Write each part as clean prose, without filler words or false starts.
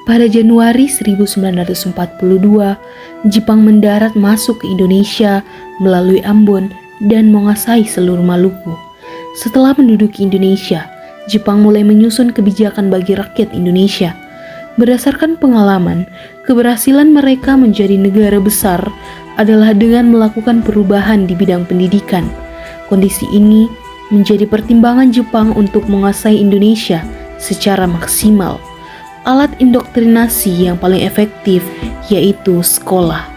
Pada Januari 1942, Jepang mendarat masuk ke Indonesia melalui Ambon dan menguasai seluruh Maluku. Setelah menduduki Indonesia, Jepang mulai menyusun kebijakan bagi rakyat Indonesia. Berdasarkan pengalaman, keberhasilan mereka menjadi negara besar adalah dengan melakukan perubahan di bidang pendidikan. Kondisi ini menjadi pertimbangan Jepang untuk menguasai Indonesia secara maksimal. Alat indoktrinasi yang paling efektif yaitu sekolah.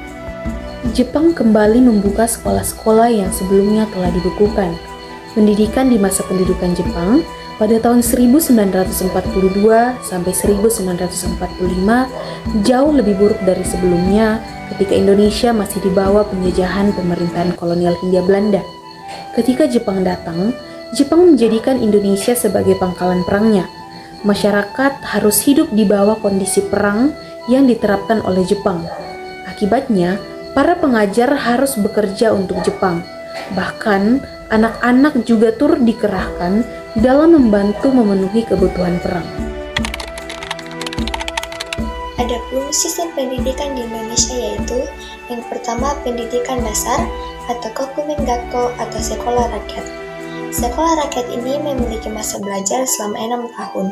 Jepang kembali membuka sekolah-sekolah yang sebelumnya telah dibekukan. Pendidikan di masa pendudukan Jepang pada tahun 1942 sampai 1945 jauh lebih buruk dari sebelumnya ketika Indonesia masih di bawah penjajahan pemerintahan kolonial Hindia Belanda. Ketika Jepang datang, Jepang menjadikan Indonesia sebagai pangkalan perangnya. Masyarakat harus hidup di bawah kondisi perang yang diterapkan oleh Jepang. Akibatnya, para pengajar harus bekerja untuk Jepang. Bahkan, anak-anak juga turut dikerahkan dalam membantu memenuhi kebutuhan perang. Adapun sistem pendidikan di Indonesia yaitu yang pertama pendidikan dasar atau Kokumen Gakko atau sekolah rakyat. Sekolah rakyat ini memiliki masa belajar selama 6 tahun,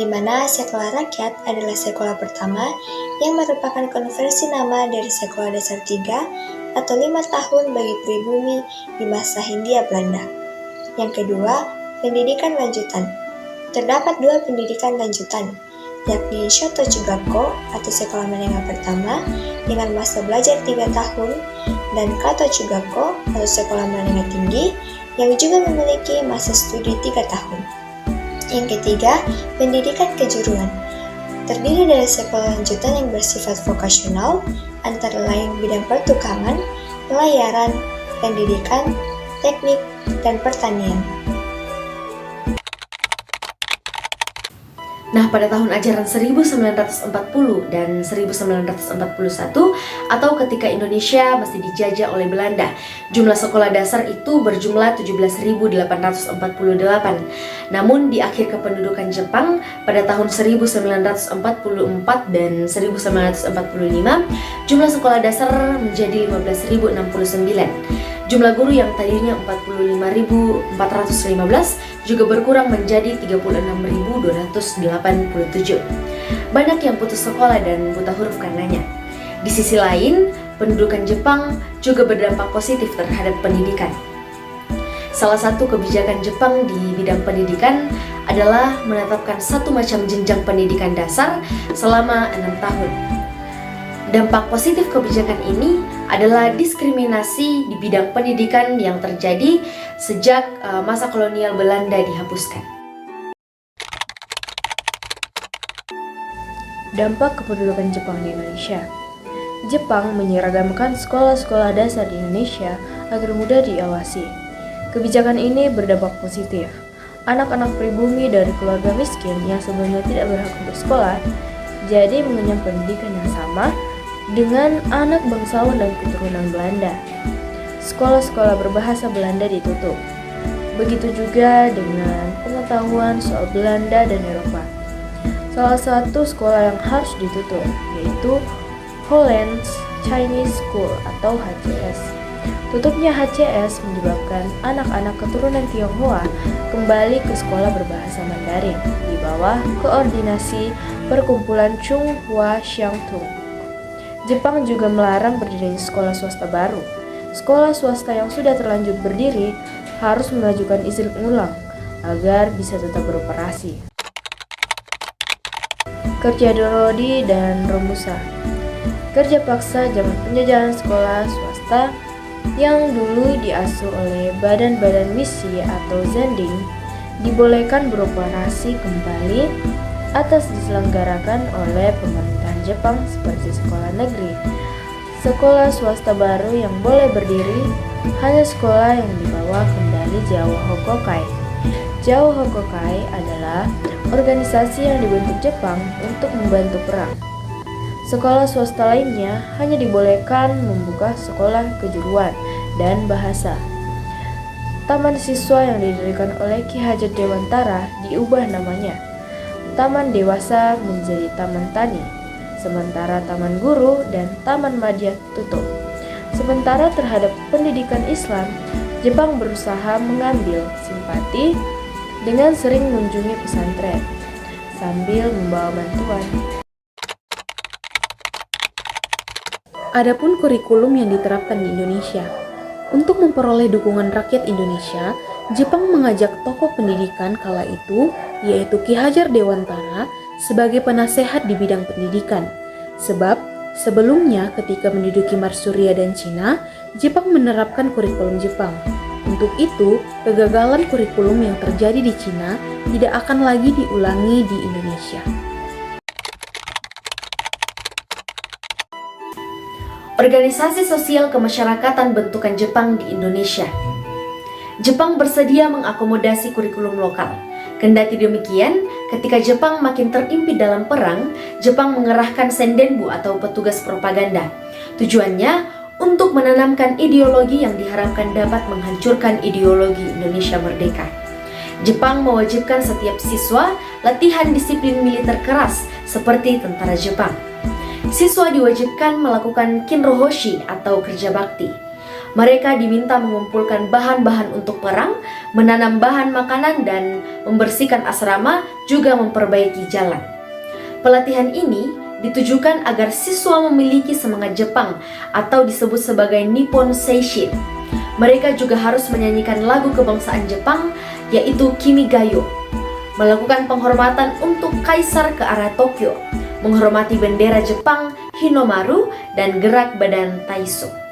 di mana sekolah rakyat adalah sekolah pertama yang merupakan konversi nama dari sekolah dasar 3 atau 5 tahun bagi pribumi di masa Hindia Belanda. Yang kedua, pendidikan lanjutan. Terdapat 2 pendidikan lanjutan, yakni Shotogakko atau sekolah menengah pertama dengan masa belajar 3 tahun dan Katogakko atau sekolah menengah tinggi yang juga memiliki masa studi 3 tahun. Yang ketiga, pendidikan kejuruan. Terdiri dari sekolah lanjutan yang bersifat vokasional, antara lain bidang pertukangan, pelayaran, pendidikan, teknik, dan pertanian. Nah, pada tahun ajaran 1940 dan 1941 atau ketika Indonesia masih dijajah oleh Belanda, jumlah sekolah dasar itu berjumlah 17.848. Namun di akhir kependudukan Jepang pada tahun 1944 dan 1945, jumlah sekolah dasar menjadi 15.069. Jumlah guru yang tadinya 45.415 juga berkurang menjadi 36.287. Banyak yang putus sekolah dan buta huruf karenanya. Di sisi lain, pendudukan Jepang juga berdampak positif terhadap pendidikan. Salah satu kebijakan Jepang di bidang pendidikan adalah menetapkan satu macam jenjang pendidikan dasar selama 6 tahun. Dampak positif kebijakan ini adalah diskriminasi di bidang pendidikan yang terjadi sejak masa kolonial Belanda dihapuskan. Dampak kependudukan Jepang di Indonesia. Jepang menyeragamkan sekolah-sekolah dasar di Indonesia agar mudah diawasi. Kebijakan ini berdampak positif. Anak-anak pribumi dari keluarga miskin yang sebelumnya tidak berhak untuk sekolah, jadi mengenyam pendidikan yang sama dengan anak bangsawan dan keturunan Belanda. Sekolah-sekolah berbahasa Belanda ditutup. Begitu juga dengan pengetahuan soal Belanda dan Eropa. Salah satu sekolah yang harus ditutup yaitu Holland's Chinese School atau HCS. Tutupnya HCS menyebabkan anak-anak keturunan Tionghoa kembali ke sekolah berbahasa Mandarin di bawah koordinasi perkumpulan Chung Hua Siang Tung. Jepang juga melarang berdirinya sekolah swasta baru. Sekolah swasta yang sudah terlanjur berdiri harus mengajukan izin ulang agar bisa tetap beroperasi. Kerja Dorodi dan Romusa. Kerja paksa zaman penjajahan sekolah swasta yang dulu diasuh oleh badan-badan misi atau zending dibolehkan beroperasi kembali atas diselenggarakan oleh pemerintahan Jepang seperti sekolah negeri. Sekolah swasta baru yang boleh berdiri hanya sekolah yang dibawa kendali Jawa Hokokai. Jawa Hokokai adalah organisasi yang dibentuk Jepang untuk membantu perang. Sekolah swasta lainnya hanya dibolehkan membuka sekolah kejuruan dan bahasa. Taman siswa yang didirikan oleh Ki Hajat Dewantara diubah namanya. Taman dewasa menjadi taman tani, sementara taman guru dan taman madya tutup. Sementara terhadap pendidikan Islam, Jepang berusaha mengambil simpati dengan sering mengunjungi pesantren sambil membawa bantuan. Adapun kurikulum yang diterapkan di Indonesia. Untuk memperoleh dukungan rakyat Indonesia, Jepang mengajak tokoh pendidikan kala itu, yaitu Ki Hajar Dewantara, sebagai penasehat di bidang pendidikan. Sebab, sebelumnya ketika menduduki Manchuria dan Cina, Jepang menerapkan kurikulum Jepang. Untuk itu, kegagalan kurikulum yang terjadi di Cina tidak akan lagi diulangi di Indonesia. Organisasi sosial kemasyarakatan bentukan Jepang di Indonesia. Jepang bersedia mengakomodasi kurikulum lokal. Kendati demikian, ketika Jepang makin terimpit dalam perang, Jepang mengerahkan sendenbu atau petugas propaganda. Tujuannya untuk menanamkan ideologi yang diharapkan dapat menghancurkan ideologi Indonesia merdeka. Jepang mewajibkan setiap siswa latihan disiplin militer keras seperti tentara Jepang. Siswa diwajibkan melakukan kinrohoshi atau kerja bakti. Mereka diminta mengumpulkan bahan-bahan untuk perang, menanam bahan makanan dan membersihkan asrama, juga memperbaiki jalan. Pelatihan ini ditujukan agar siswa memiliki semangat Jepang atau disebut sebagai Nippon Seishin. Mereka juga harus menyanyikan lagu kebangsaan Jepang yaitu Kimigayo, melakukan penghormatan untuk kaisar ke arah Tokyo, menghormati bendera Jepang, Hinomaru, dan gerak badan Taiso.